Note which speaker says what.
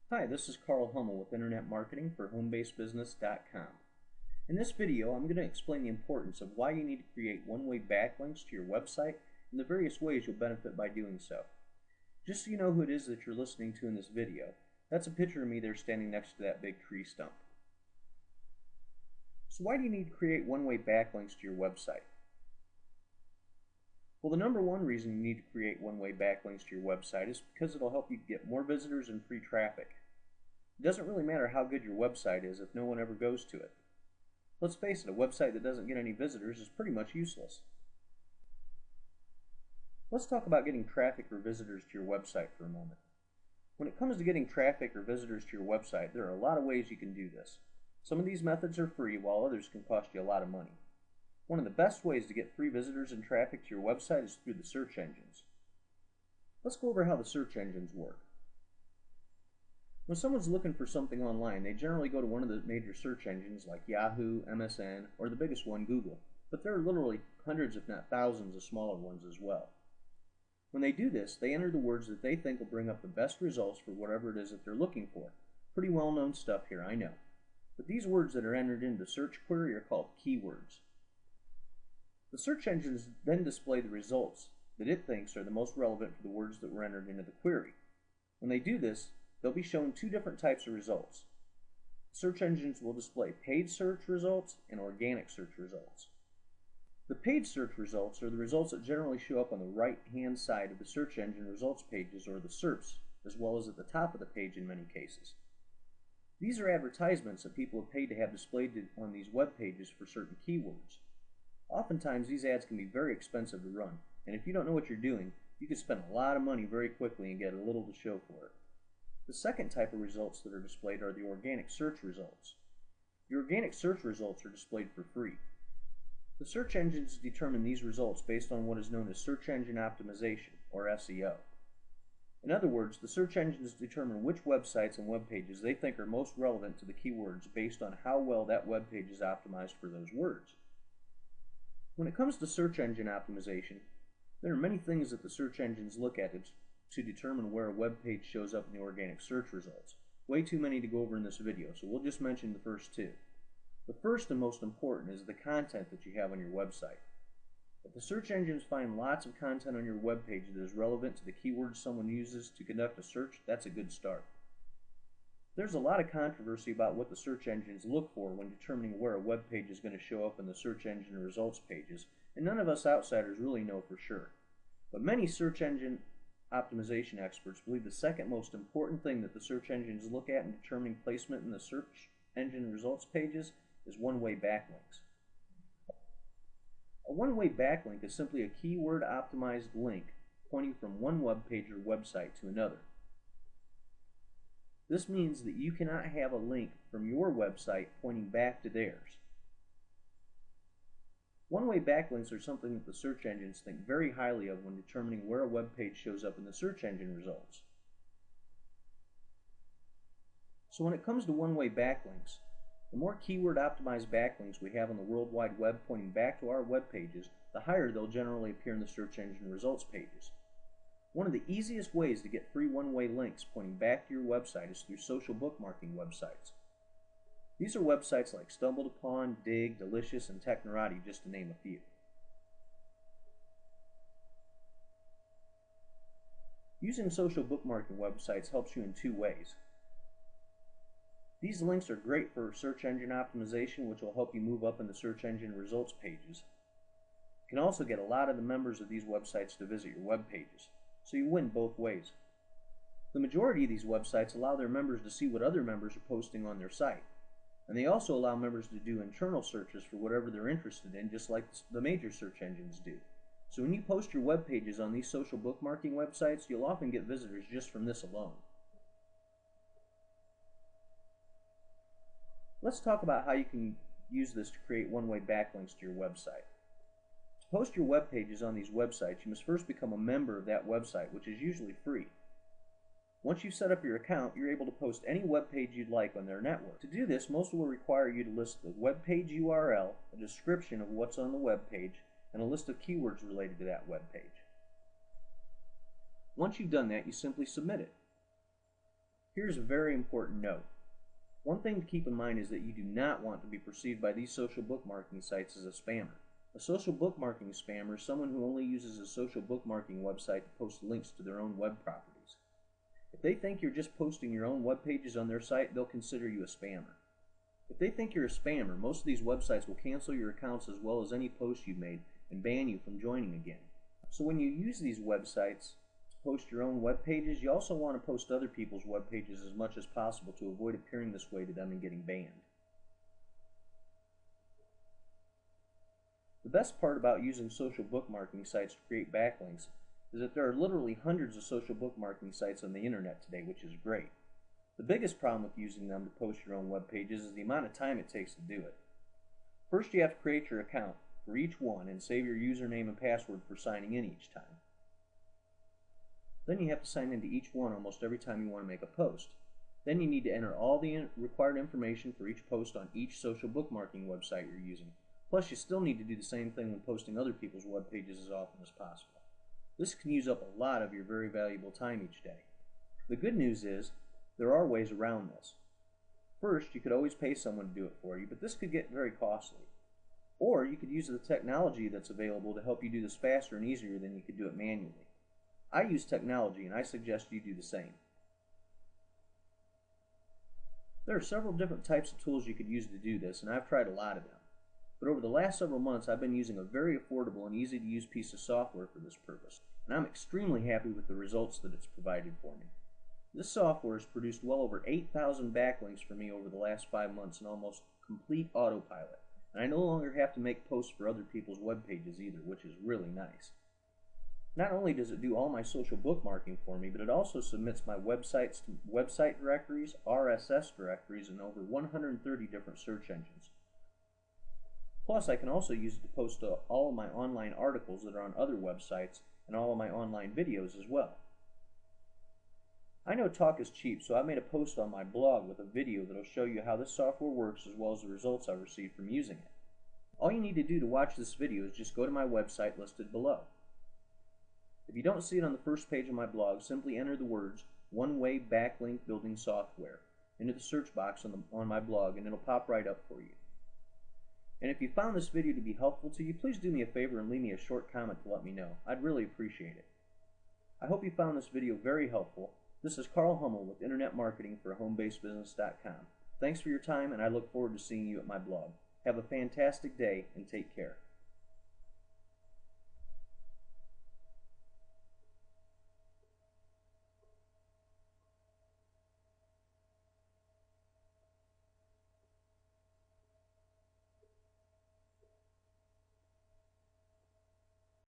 Speaker 1: Hi, this is Carl Hummel with Internet Marketing for HomeBasedBusiness.com. In this video, I'm going to explain the importance of why you need to create one-way backlinks to your website and the various ways you'll benefit by doing so. Just so you know who it is that you're listening to in this video, that's a picture of me there standing next to that big tree stump. So why do you need to create one-way backlinks to your website? Well, the number one reason you need to create one-way backlinks to your website is because it'll help you get more visitors and free traffic. It doesn't really matter how good your website is if no one ever goes to it. Let's face it, a website that doesn't get any visitors is pretty much useless. Let's talk about getting traffic or visitors to your website for a moment. When it comes to getting traffic or visitors to your website, there are a lot of ways you can do this. Some of these methods are free, while others can cost you a lot of money. One of the best ways to get free visitors and traffic to your website is through the search engines. Let's go over how the search engines work. When someone's looking for something online, they generally go to one of the major search engines like Yahoo, MSN, or the biggest one, Google. But there are literally hundreds if not thousands of smaller ones as well. When they do this, they enter the words that they think will bring up the best results for whatever it is that they're looking for. Pretty well-known stuff here, I know. But these words that are entered into the search query are called keywords. The search engines then display the results that it thinks are the most relevant for the words that were entered into the query. When they do this, they'll be shown two different types of results. Search engines will display paid search results and organic search results. The paid search results are the results that generally show up on the right-hand side of the search engine results pages, or the SERPs, as well as at the top of the page in many cases. These are advertisements that people have paid to have displayed on these web pages for certain keywords. Oftentimes these ads can be very expensive to run, and if you don't know what you're doing, you can spend a lot of money very quickly and get a little to show for it. The second type of results that are displayed are the organic search results. The organic search results are displayed for free. The search engines determine these results based on what is known as search engine optimization, or SEO. In other words, the search engines determine which websites and web pages they think are most relevant to the keywords based on how well that web page is optimized for those words. When it comes to search engine optimization, there are many things that the search engines look at to determine where a web page shows up in the organic search results. Way too many to go over in this video, so we'll just mention the first two. The first and most important is the content that you have on your website. If the search engines find lots of content on your web page that is relevant to the keywords someone uses to conduct a search, that's a good start. There's a lot of controversy about what the search engines look for when determining where a web page is going to show up in the search engine results pages, and none of us outsiders really know for sure. But many search engine optimization experts believe the second most important thing that the search engines look at in determining placement in the search engine results pages is one-way backlinks. A one-way backlink is simply a keyword optimized link pointing from one web page or website to another. This means that you cannot have a link from your website pointing back to theirs. One-way backlinks are something that the search engines think very highly of when determining where a web page shows up in the search engine results. So when it comes to one-way backlinks, the more keyword optimized backlinks we have on the World Wide Web pointing back to our web pages, the higher they'll generally appear in the search engine results pages. One of the easiest ways to get free one-way links pointing back to your website is through social bookmarking websites. These are websites like Stumbled Upon, Dig, Delicious, and Technorati, just to name a few. Using social bookmarking websites helps you in two ways. These links are great for search engine optimization, which will help you move up in the search engine results pages. You can also get a lot of the members of these websites to visit your web pages, so you win both ways. The majority of these websites allow their members to see what other members are posting on their site, and they also allow members to do internal searches for whatever they're interested in, just like the major search engines do. So when you post your web pages on these social bookmarking websites, you'll often get visitors just from this alone. Let's talk about how you can use this to create one-way backlinks to your website. To post your web pages on these websites, you must first become a member of that website, which is usually free. Once you've set up your account, you're able to post any web page you'd like on their network. To do this, most will require you to list the web page URL, a description of what's on the web page, and a list of keywords related to that web page. Once you've done that, you simply submit it. Here's a very important note. One thing to keep in mind is that you do not want to be perceived by these social bookmarking sites as a spammer. A social bookmarking spammer is someone who only uses a social bookmarking website to post links to their own web properties. If they think you're just posting your own web pages on their site, they'll consider you a spammer. If they think you're a spammer, most of these websites will cancel your accounts as well as any posts you've made and ban you from joining again. So when you use these websites to post your own web pages, you also want to post other people's web pages as much as possible to avoid appearing this way to them and getting banned. The best part about using social bookmarking sites to create backlinks is that there are literally hundreds of social bookmarking sites on the internet today, which is great. The biggest problem with using them to post your own web pages is the amount of time it takes to do it. First, you have to create your account for each one and save your username and password for signing in each time. Then you have to sign into each one almost every time you want to make a post. Then you need to enter all the required information for each post on each social bookmarking website you're using. Plus, you still need to do the same thing when posting other people's web pages as often as possible. This can use up a lot of your very valuable time each day. The good news is, there are ways around this. First, you could always pay someone to do it for you, but this could get very costly. Or you could use the technology that's available to help you do this faster and easier than you could do it manually. I use technology, and I suggest you do the same. There are several different types of tools you could use to do this, and I've tried a lot of them. But over the last several months, I've been using a very affordable and easy to use piece of software for this purpose, and I'm extremely happy with the results that it's provided for me. This software has produced well over 8,000 backlinks for me over the last 5 months in almost complete autopilot, and I no longer have to make posts for other people's web pages either, which is really nice. Not only does it do all my social bookmarking for me, but it also submits my websites to website directories, RSS directories, and over 130 different search engines. Plus, I can also use it to post all of my online articles that are on other websites and all of my online videos as well. I know talk is cheap, so I made a post on my blog with a video that will show you how this software works as well as the results I've received from using it. All you need to do to watch this video is just go to my website listed below. If you don't see it on the first page of my blog, simply enter the words "one-way backlink building software" into the search box on my blog, and it'll pop right up for you. And if you found this video to be helpful to you, please do me a favor and leave me a short comment to let me know. I'd really appreciate it. I hope you found this video very helpful. This is Carl Hummel with Internet Marketing for HomeBasedBusiness.com. Thanks for your time, and I look forward to seeing you at my blog. Have a fantastic day, and take care.